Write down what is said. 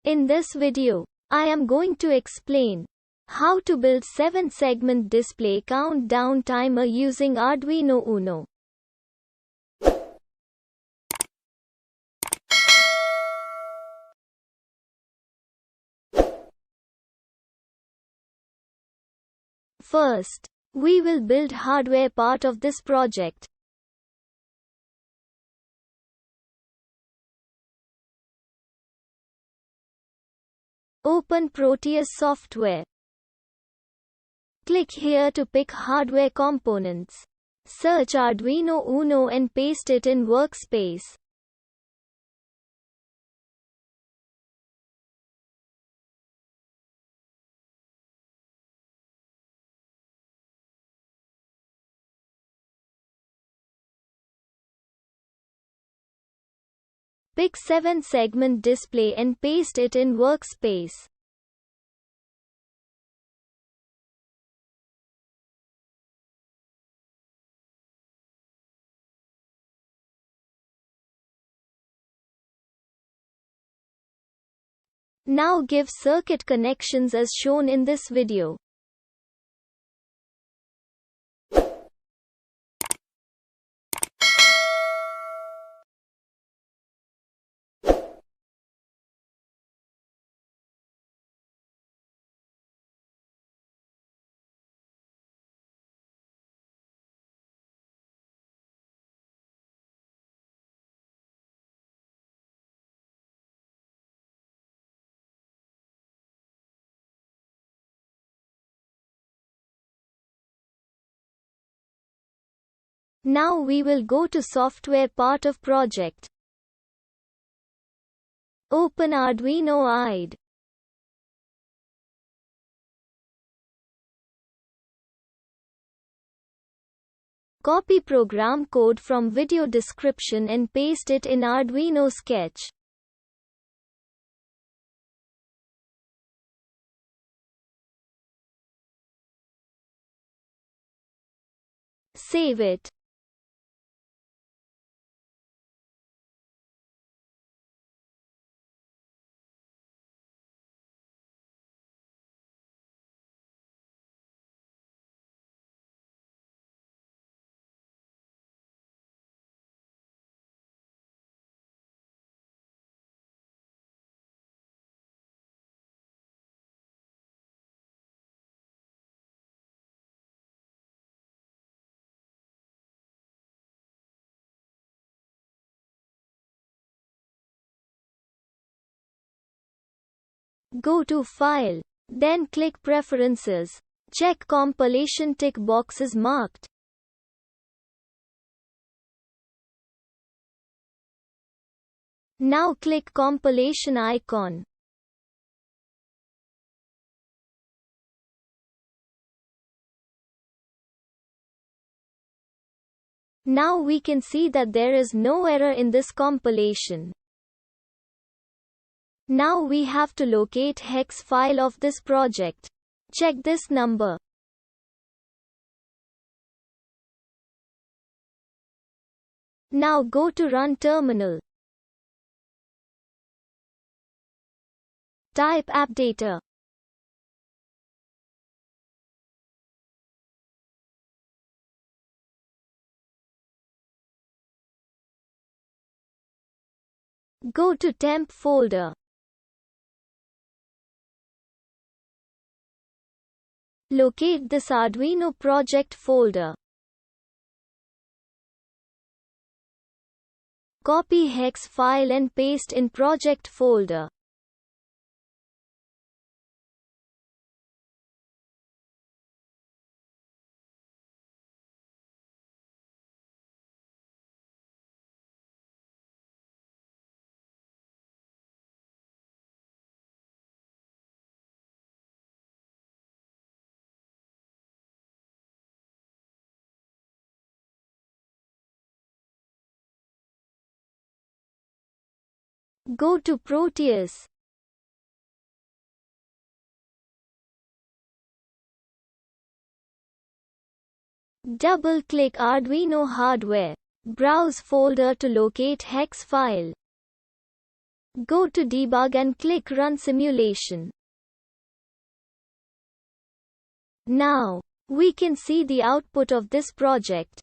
In this video, I am going to explain how to build 7-segment display countdown timer using Arduino Uno. First, we will build hardware part of this project. Open Proteus software. Click here to pick hardware components. Search Arduino Uno and paste it in workspace. Pick 7-segment display and paste it in workspace. Now give circuit connections as shown in this video. Now we will go to software part of project. Open Arduino IDE. Copy program code from video description and paste it in Arduino Sketch. Save it. Go to File. Then click Preferences. Check Compilation tick boxes marked. Now click Compilation icon. Now we can see that there is no error in this compilation. Now we have to locate hex file of this project. Check this number. Now go to Run Terminal. Type appdata. Go to Temp folder. Locate this Arduino project folder. Copy hex file and paste in project folder. Go to Proteus. Double-click Arduino hardware. Browse folder to locate hex file. Go to Debug and click Run Simulation. Now, we can see the output of this project.